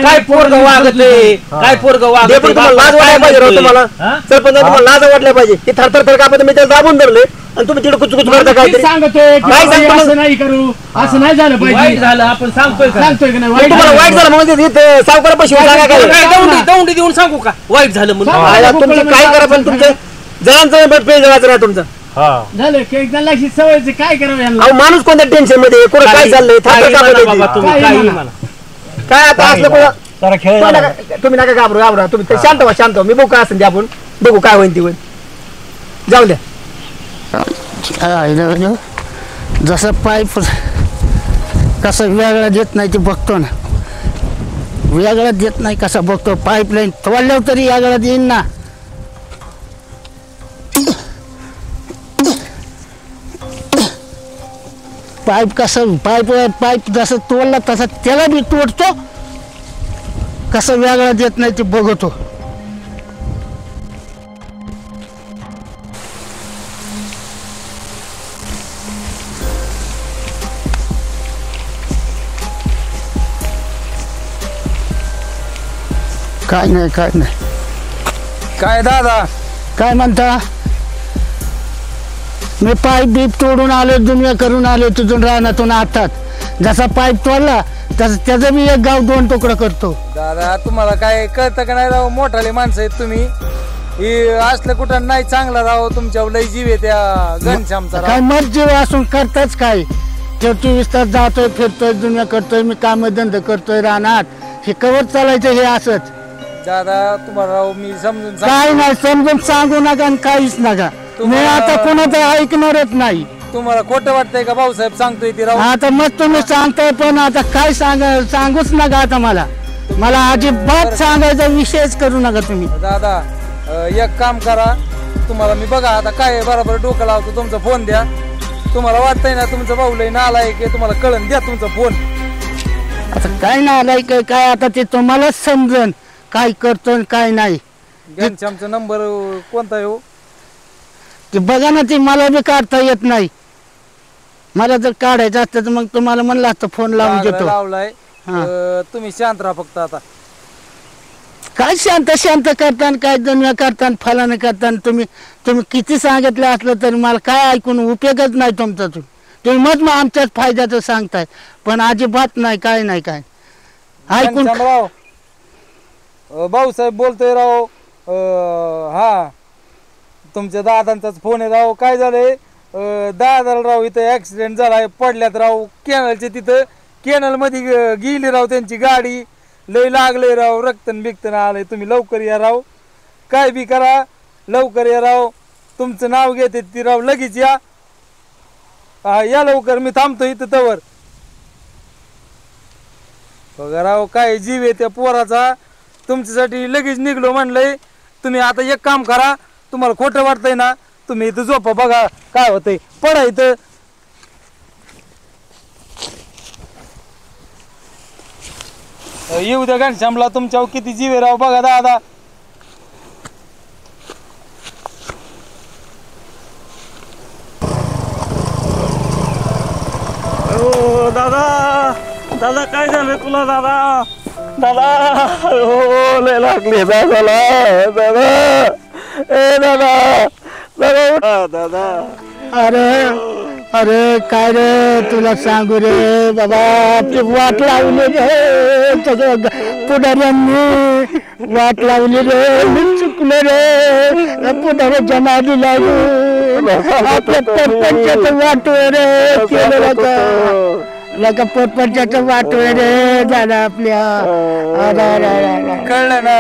काय पोरग वागतय. काय पोरग वागतय. लाज वाटायला पाहिजे राव तुम्हाला. सरपंच तुम्हाला लाज वाटल्या पाहिजे. ते थरथर थर कापत मी त्याला दाबून धरले आणि तुम्ही तिकडे कुचकुच करता काय ती सांगतोय की काय सांगतो असं नाही करू. असं नाही झालं वाईट पाहिजे. झालं आपण सांगतोय का. सांगतोय की नाही वाईट तुम्हाला वाईट झालं म्हणजे सावकारापाशी काय दौंडी देऊन सांगू का वाईट झालं म्हणून. तुमचं काय करा पण तुमचं जळांचं पेज जळायचं नाही तुमचं. झालं की एकदा लागली सवयचं काय करावं यांना. अहो माणूस कोणत्या टेन्शन मध्ये कुठं काय चाललंय थरथर कापत बाबा आहे. तुम्ही काही म्हणा. काय आता असलं कोणा जरा खेळ तुम्ही नका घाबरा. तुम्ही ते शांत व्हा. मी बघू काय असेल ते आपण बघू काय होईल ती होईल. जाऊ द्या. जसा पाईप कसा वेगळा देत नाही ते बघतो ना, वेगळा देत नाही कसा बघतो. पाईपलाईन तोडल्यावर तरी वेगळा देईन ना. पाईप कसं पाईप जसं तोडला तसा त्याला बी तोडतो, कसं वेगळा देत नाही ते बघतो. काय नाही काय नाही. काय दादा काय म्हणता? मी पाईप बीप तोडून आलो, दुनिया करून आलो तिथून रानातून आतात. जसा पाईप तोडला तसं त्याचं मी एक गाव 2 तुकडं करतो. दादा तुम्हाला काय कळतं का नाही राव? मोठाले माणसं आहेत तुम्ही. हे असलं कुठं नाही चांगला राव. तुमच्या लय जीव आहे त्या घनश्यामचा. काय मत जीव असून करताच काय? ते 24 तास जातोय फिरतोय दुनिया करतोय, मी काम धंदा करतोय रानात. हे कवर चालायचं हे असंच. दादा तुम्हाला राव मी समजून काय नाही समजून सांगू नका आणि काहीच नका. मी आता कोणाचं ऐकणारच नाही. तुम्हाला खोटं वाटतंय का भाऊसाहेब सांगतोय ती राव? आता मग तुम्ही सांगताय पण आता काय सांगूच नका आता मला. मला अजिबात सांगायचा विषयच करू नका तुम्ही. दादा एक काम करा, तुम्हाला मी बघा आता काय बरोबर डोकं लावतो. तुमचा फोन द्या. तुम्हाला वाटतंय ना तुमचा भाऊ लय नालायक आहे, तुम्हाला कळण द्या तुमचा फोन. आता काय नालायक काय आता ते तुम्हालाच समजन काय करतो काय नाही. घनश्यामचा नंबर कोणता आहे हो? ते बघा ना, ते मला बी काढता येत नाही. मला जर काढायचं असतं तर मग तुम्हाला म्हणलं असतं फोन लावून देतो. लावलाय तुम्ही शांत राहा फक्त. आता काय शांत करताना काय दुनिया करताना फलानं करताना तुम्ही किती सांगितलं असलं तरी मला काय ऐकून उपयोगच नाही तुमचा. तुम्ही मग आमच्याच फायद्याचं सांगताय पण अजिबात नाही काय नाही काय ऐकून. भाऊसाहेब बोलतोय राव. हा तुमच्या दादांचाच फोन आहे राव. काय झालंय दादाला राव इथं ऍक्सिडेंट झालाय, पडल्यात राव कॅनलच्या तिथं. कॅनल मध्ये गेली राव त्यांची गाडी. लय लागले राव, रक्तन बिक्तन आलंय. तुम्ही लवकर या राव, काय बी करा लवकर या राव. तुमचं नाव घेते ती राव, लगेच या. या लवकर, मी थांबतो इथं तवर. बघा राव काय जीव आहे त्या पोराचा. तुमच्यासाठी लगेच निघलो म्हणलंय. तुम्ही आता एक काम करा, तुम्हाला खोटं वाटतंय ना तुम्ही इथं झोपा. बघा काय होतंय, पडा इथं. येऊ द्या घनश्यामला, तुमच्यावर किती जीव आहे राव. बघा दादा दादा दादा काय झालं तुला दादा? दादा हो लय लागले दादाला. दादा ए दादा दादा दादा. अरे काय रे तुला सांगू रे बाबा, आपली वाट लावली रे सगळं पुढाऱ्यांनी वाट लावली रे. मी चुकलो रे, पुढाऱ्याच्या नादी लागून आपल्या सरपंचाचं वाटोय रे केलं लका पोटपंचाचं वाटोय रे झालं आपल्या. कळलं ना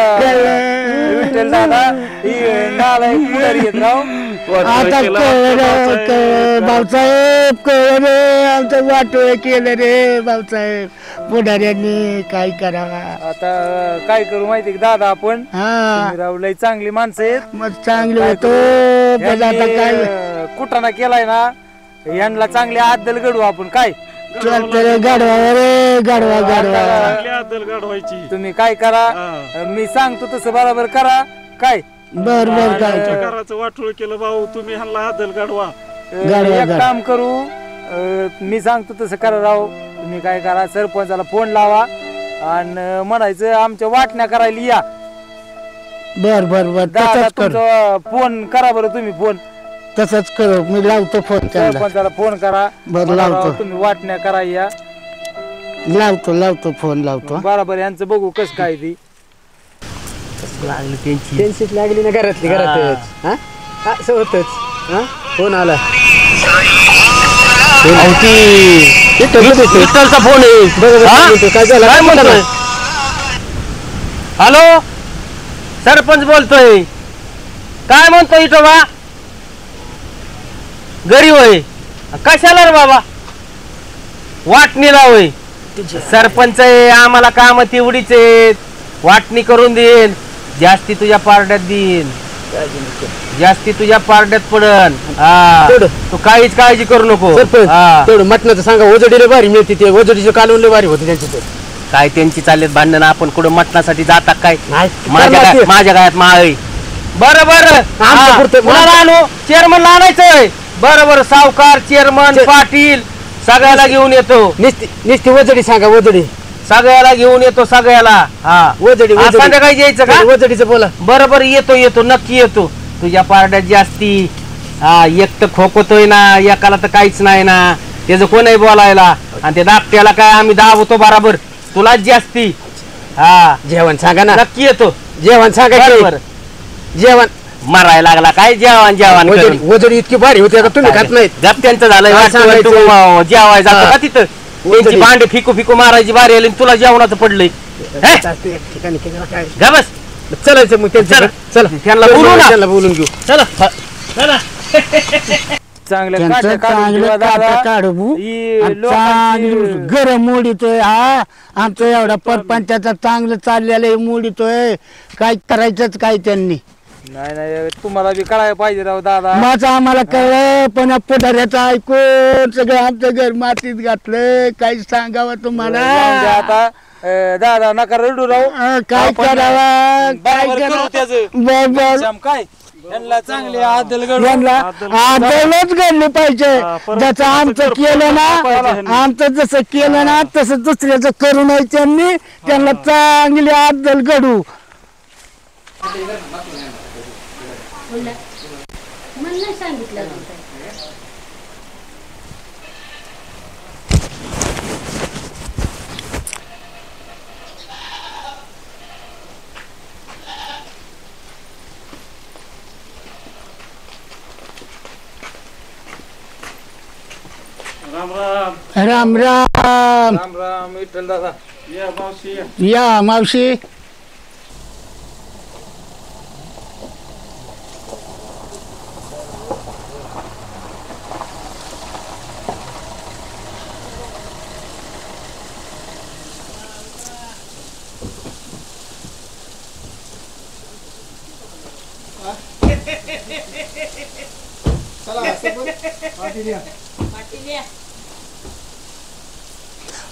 विठ्ठल दादा आता भाऊसाहेब कळ रे आमचं वाटोळ केलं रे भाऊसाहेब. पुढाऱ्यांनी काय करावा आता. काय करू माहिती दादा आपण रावलय चांगली माणसं आहेत. मग चांगलं होतो आता काय कुटाणा केलाय ना यांना चांगली आदल घडू आपण. काय गाडवा रे गाडवा गाडवायची. तुम्ही काय करा मी सांगतो तसं बरोबर करा. काय बर काय घराचं वाटोळ केलं भाऊ तुम्ही ह्यांना आदल गाडवा. एक काम करू मी सांगतो तसं करा राव. तुम्ही काय करा सरपंचाला फोन लावा आणि म्हणायचं आमच्या वाटण्या करायला या. बर दादा तुमचा फोन करा बरं तुम्ही. फोन तसंच करू मी लावतो फोन. सरपंचाला फोन करा. बरं लावतो. तुम्ही वाटण्या करा या. लावतो फोन लावतो. बरोबर यांचं बघू कस काय ती लागली टेन्शन लागली ना घरातली घरातच. असं होतच. फोन आला विठ्ठलचा फोन आहे. काय झालं काय म्हणतो? हॅलो सरपंच बोलतोय. काय म्हणतो इटोबा? घरी होय कशाला रे बाबा वाटणीला होय सरपंच आहे आम्हाला काम तेवढीच आहेत वाटणी करून देईन जास्ती तुझ्या पारड्यात देईन जास्ती तुझ्या पारड्यात पडन तू काहीच काळजी करू नको तेवढं मटणाचं सांगा ओजडीला भारी मिळते ते ओजडीचे कालवून भारी होते त्यांचे काय त्यांची चाललेत भांडण आपण कुठं मटणासाठी जातात काय माझ्या गायात माळी बरं कुणाला आणू चेअरमनला आणायचंय बरं सावकार चेअरमन पाटील सगळ्याला घेऊन येतो निस्ती वजडी सांगा वजडी सगळ्याला घेऊन येतो सगळ्याला हा वजडी संध्याकाळी यायचं का वजडीचं बोला बरोबर येतो नक्की येतो तुझ्या पारड्यात जास्ती एक तर खोकतोय ना एकाला तर काहीच नाही ना त्याचं कोणही बोलायला आणि ते दापट्याला काय आम्ही दाबतो बरोबर तुलाच जास्ती जेवण सांगा ना नक्की येतो जेवण सांगा बरोबर जेवण मारायला लागला काय जेवण वजडी इतकी भारी होती आता तुम्ही खात नाहीत त्यांचं झालंय जेवाय जातो का तिथं त्यांची भांडे फिकू मारायची बारी आली तुला जेवणाचं पडलंय बस चलायचं मग त्यांना बोलून घेऊ चला घर मोडीतोय आमचं एवढा परपंचाचा चांगलं चाललेलं मोडीतोय काय करायचंच काय त्यांनी नाही तुम्हाला बी कळायला पाहिजे राव दादा माझं आम्हाला कळलं पण पुढाऱ्याचं ऐकून सगळं आमचं घर मातीत घातलं काही सांगावं तुम्हाला आता दादा नका रडू राव काय करावा काय करावं काय त्यांना चांगले आदलच घडली पाहिजे जसं आमचं केलं ना आमचं जसं केलं ना तसं दुसऱ्याचं करू नये त्यांनी त्यांना चांगली आदल घडू मला सांगितलं राम राम विठ्ठल दादा या मावशी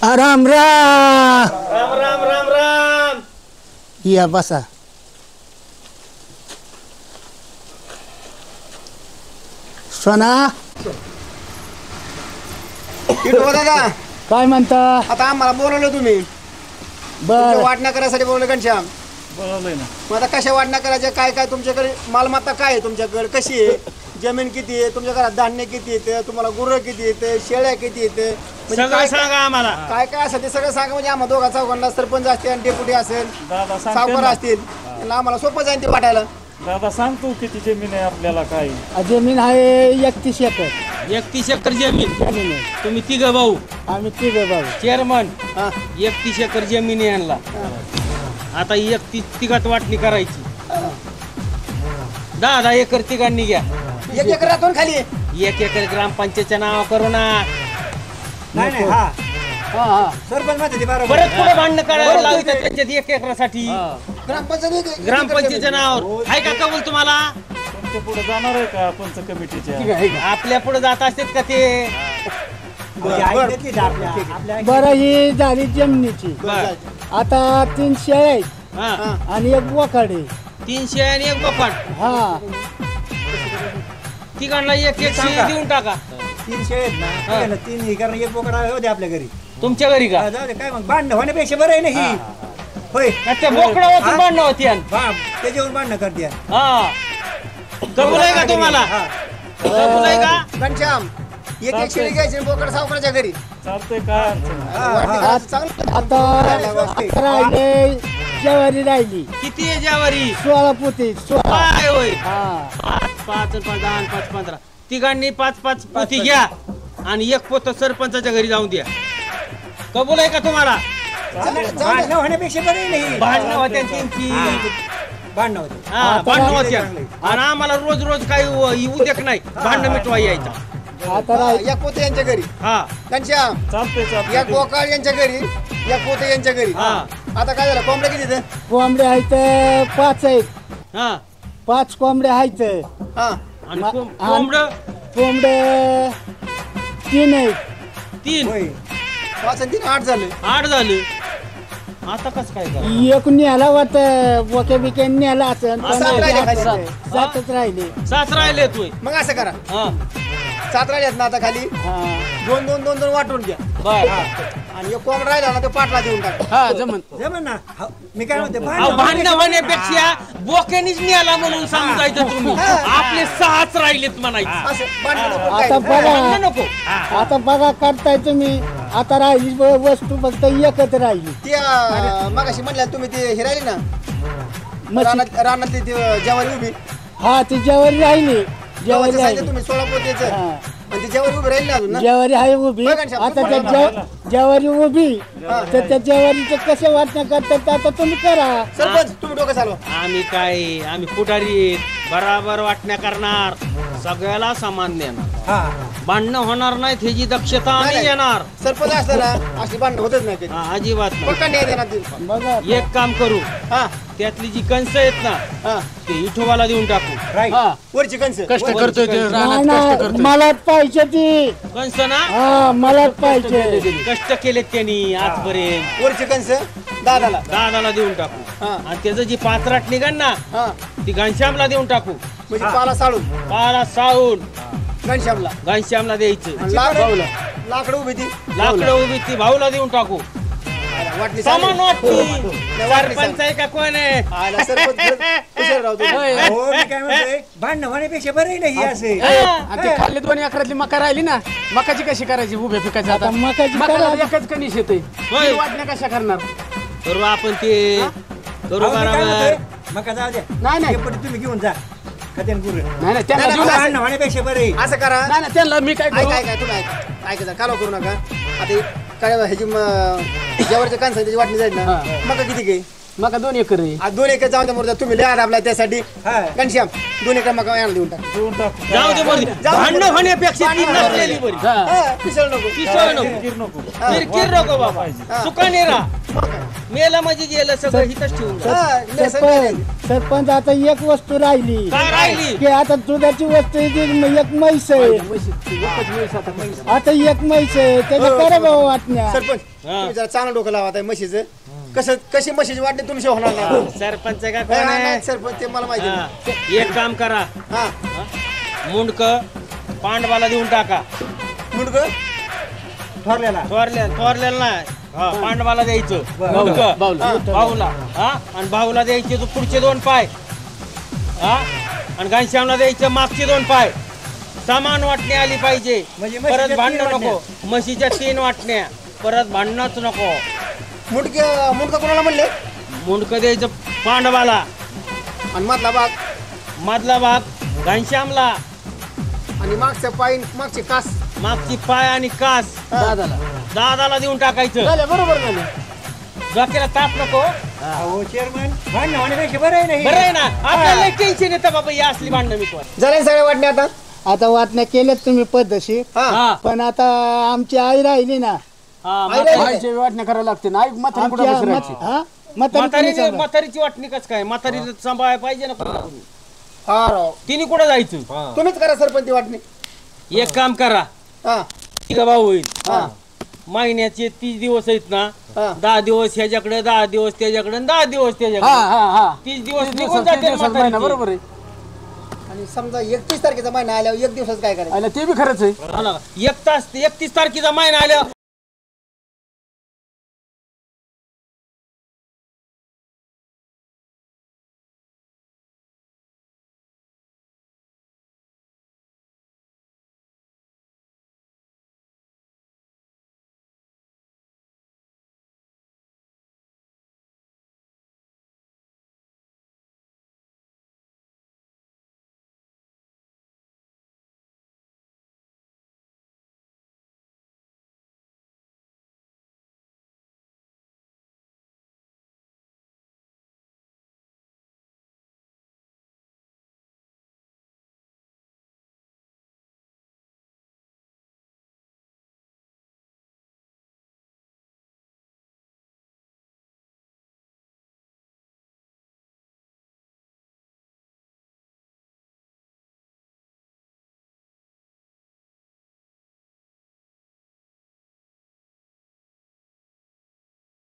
राम राम या बसा सोना दादा काय म्हणता आता आम्हाला बोलवलं तुम्ही बर वाटण्या करायसाठी बोलवलं घनश्याम बोलवलंय ना मग आता कशा वाटण्या करायच्या काय काय तुमच्याकडे मालमत्ता काय आहे तुमच्याकडे कशी आहे जमीन किती आहे तुमच्या घरात धान्य किती येते तुम्हाला गुरं किती येते शेळ्या किती येते सगळं सांगा आम्हाला काय काय असेल ते सगळं सांगा म्हणजे आम्हाला दोघा चौघांना सरपंच असतील डेप्युटी असेल सावकार असतील त्यांना आम्हाला सोपं जाईल ते वाटायला दादा सांगतो किती जमीन आहे आपल्याला काय जमीन आहे 31 एकर 31 एकर जमीन तुम्ही तिघ भाऊ आम्ही तिघ भाऊ चेअरमन 31 एकर जमीन आणला आता 31 तिघात वाटणी करायची 10 एकर तिघांनी घ्या 1 एकरातून खाली 1 एकर ग्रामपंचायतच्या नाव करू ना नाही सरपंच माहिती परत पुढे भांडण करायला लावायचं त्याच्यात 1 एकरासाठी ग्रामपंचायतच्या नावावर आहे का कबूल तुम्हाला तुमच्या पुढे जाणार आहे का पंच कमिटीच्या आपल्या पुढे जात असतात का ते बरं ही झाली जमिनीची आता 3 शेळ्या आहेत आणि 1 बोकड आहे 3 शेळ्या आणि 1 बोकड हा तिघांना 1 शेळी देऊन टाका 3 शेळ्या 3 एकर 1 बोकड होते आपल्या घरी तुमच्या घरी का जाऊ दे काय मग भांडणं होण्यापेक्षा बरं आहे ना ही होय त्या बोकडावर भांडणं होती त्याच्यावर भांडणं करते हा कबूल आहे का तुम्हाला कबूल आहे का घनश्याम 1 शेळी घ्यायची बोकड सावकाराच्या घरी चालतंय काय आता राहिले ज्वारी राहिली किती आहे ज्वारी 16 पोती 16 होय 5 5 10 5 15 तिघांनी 5 पोती घ्या आणि 1 पोत सरपंचाच्या घरी जाऊन द्या कबूल आहे का तुम्हाला भांडणं होण्यापेक्षा बरं नाही भांडणं होत्या त्यांची भांडणं होते भांडणं होत्या आणि आम्हाला रोज काही उद्या नाही भांडणं मिटवा यायचा आता राहील या पोते यांच्या घरी हा घनश्याम चालतंय या चालतंय गोकाळ यांच्या घरी या पोते यांच्या घरी आता काय झालं कोंबड्या किती इथं? कोंबड्या आहेत 5 आहेत. हा 5 कोंबड्या आहेत. हा आणि कोंबडं कोंबड्या 3 आहेत. 3 पाच आणि 3 8 झालं. 8 झालं. आता कसं काय करा एक न्याला वाटत बोके बिके न्याला असं सात राहिले खाली. जातच राहिले. 7 राहिले तू मग असं करा हा 7 राहिल्यात ना आता खाली हा 2 वाटून घ्या बर आणि एक कोंबडा राहिला ना तो पाटला देऊन टाका. हा जमन जमन ना मी काय म्हणते भांडण होण्यापेक्षा बोक्यानीच न्याला म्हणून समजायचं तुम्ही आपले 6च राहिलेत म्हणायचं असं भांडण नको आता काय. बघा नको आता बघा करताय तुम्ही. आता राहिली वस्तू फक्त एकच राहिली. ती मगाशी म्हणल्या तुम्ही ते हे राहिली ना म्हशी- रानातली ती ज्वारी उभी हा ती ज्वारी राहिली. ज्वारी सांगितलं राहिली. तुम्ही 16 पोतेचं हा. आणि ती ज्वारी उभी राहिली ना अजून ना ज्वारी आहे उभी. बघा ना, आता त्या ज्वारी उभी तर त्या ज्वारीचं कसे वाटणं करतात ते आता तुम्ही करा. सरपंच तुम्ही डोकं चालवा. आम्ही पुढारी बराबर वाटण्या करणार सगळ्याला समान देणार भांडणं होणार नाहीत ह्याची दक्षता आम्ही नाही. घेणार सरपंच असलं ना अशी भांडण होतच नाही कधी. हा, अजिबात नाही. पक्का न्याय देणार ते. बघा एक काम करू हा त्यातली जी कंस आहेत ना हा ते विठोबाला देऊन टाकू हा वरची कंस कष्ट करतोय ते नाही रानात कष्ट नाही करतोय मलाच पाहिजे ती. कंस ना हा मलाच पाहिजे. कष्ट केलेत त्यांनी आजपर्यंत वरची कंस दादाला दादाला देऊन टाकू हा आणि त्याचं जी पात्राट निघण ना हा ती घनश्यामला देऊन टाकू म्हणजे पाला साळून पाला साळून घनश्यामला घनश्यामला द्यायचं आणि लाकडं उभी ती लाकडं उभी ती भाऊला देऊन टाकू वाटली सामान वाटणी वाटणी सरपंच आहे का कोण आहे आला सरपंच हुशार राहतो. हो मी काय म्हणतोय भांडण होण्यापेक्षा बरं नाही असे आणि ते खाल्ले 2 एकरातली मका राहिली ना मकाची कशी करायची उभ्या पिकाची आता आता मकाची मकाला करा. एकच कणीस येते होय. वाटण्या कशा करणार करू आपण ते करू अहो, मी काय बरोबर म्हणतोय, मका जाऊ द्या नाही नाही शेपटी तुम्ही घेऊन जा खतेन गुरु नाही नाही त्यांना जीव भांडण होण्यापेक्षा बरं आहे. असं करा नाही नाही त्यांना मी काय ऐका करू ऐका तुम्ही ऐका कालवा करू नका. आता हे काय ह्याची ज्यावरच्या कांसा त्याची वाटणी जाईल ना हा. मका किती घे मका 2 एकर आहे 2 एकर जाऊन द्या मोरचा तुम्ही लिहा आपला त्यासाठी हा. घनश्याम 2 एकर मका यायला देऊन टाका. जाऊ दे बरं भांडणं होण्यापेक्षा ती नसलेली बरी हा. हा, पिसळ नको किशोर नको किरकिर नको बाबा सुखाने राहा मेला म्हणजे गेलं सगळं हिथंच ठेवून जा. हा, नाही, सांगितलं. सरपंच आता एक वस्तू राहिली काय राहिली की आता दुधाची वस्तू आहे ती एक म्हैस आहे. आता एक म्हैस आहे त्याच्या करा बाबा वाटण्या. सरपंच तुम्ही जरा चांगलं डोकं लावा आता म्हशीचं कशी म्हशीची वाटणी तुमची होणार नाही. सरपंच आहे का कोण नाही, आहे नाही, सरपंच ते मला माहिती हा. नाही. एक काम करा हा मुंडक पांडवाला देऊन टाका मुंडक थोरल्याला थोरल्याला नाही हा, पांडवाला द्यायचं मुंडक भाऊला हा आणि भाऊला द्यायचे तो पुढचे 2 पाय हा आणि घनश्यामला द्यायचं मागचे 2 पाय समान वाटणी आली पाहिजे म्हणजे म्हशीच्या परत 3 भांडण वाटण्या. नको म्हशीच्या 3 वाटण्या परत भांडणच नको मुंडक कोणाला म्हणले मुंडक द्यायचं पांडवाला आणि मधला भाग घनश्यामला आणि मागच्या पाय मागचे कास मागची पाय आणि कास दादाला देऊन टाकायचं झालं बरोबर झालं डोक्याला ताप नको अहो चेअरमन भांडण होण्यापेक्षा बरं आहे नाही बरं आहे ना आपल्याला टेन्शन येतं बाबा या असली भांडणं मी झाले सगळे वाटणे आता आता वाटण्या केल्यात तुम्ही पद्धतशीर. हा पण आता आमची आई राहिली ना. आईची वाटण्या करायला लागते ना आई म्हातारी कुठं बसरायची हा म्हातारी सांगा. म्हातारीची वाटणी कस काय म्हातारी सांभाळायला पाहिजे ना कोणाला कोणी. हा राव तिने कुठं जायचं तुम्हीच करा सरपंच ती वाटणी. एक काम करा हा तिघ भाऊ होईल हा महिन्याचे 30 दिवस आहेत ना हा. 10 दिवस ह्याच्याकडे 10 दिवस त्याच्याकडे 10 दिवस हा त्याच्याकडे हा हा 30 दिवस 30 निघून दिवसात जाते महिना म्हातारीचे. बरोबर आहे आणि समजा 31 तारखेचा महिना आल्यावर 1 दिवसाच काय करायचं. आयला ते बी खरंच आहे हा ना. 31 तारखेचा महिना आल्या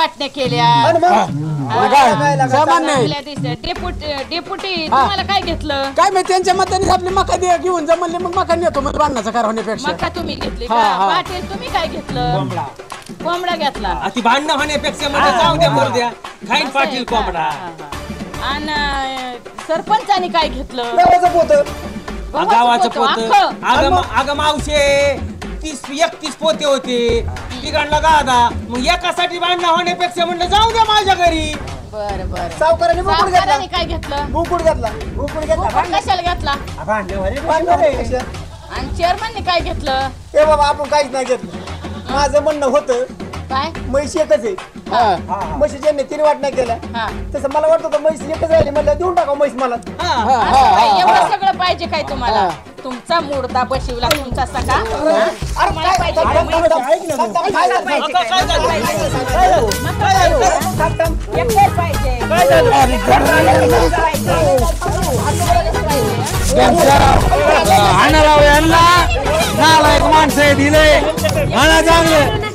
वाटण्या केल्या डेपुटी तुम्हाला काय घेतलं काय माहिती त्यांच्या मताने आपली मका घेऊन जमले मग मका नेतो मग भांडणाचा कार होण्यापेक्षा मका तुम्ही घेतली का पाटील तुम्ही काय घेतलं कोंबडा घेतला ती भांडणं होण्यापेक्षा मला जाऊ द्या मरू द्या खाईन पाटील कोंबडा आणि सरपंचाने काय घेतलं गावाचं पोत अगं मावशे 31 पोते होते तिकडला गादा मग एकासाठी भांडणं होण्यापेक्षा म्हणलं जाऊ द्या माझ्या घरी. बरं बरं सावकाराने मुकुट घेतला सावकाराने काय घेतलं मुकुट घेतला कशाला घेतला आणि चेअरमनने काय घेतलं ए बाबा आपण काहीच नाही घेतलं माझं म्हणणं होतं काय म्हैस एकच आहे म्हशी ज्यांनी 3 वाटण्या केल्या तसं मला वाटतं होतं म्हैस एकच राहिली म्हणलं देऊन टाका म्हैस मला एवढं सगळं पाहिजे काय तुम्हाला तुमचा मुर्दा बशिवला तुमचा सका हाणाराव यांना नालायक माणसं दिले मला चांगलं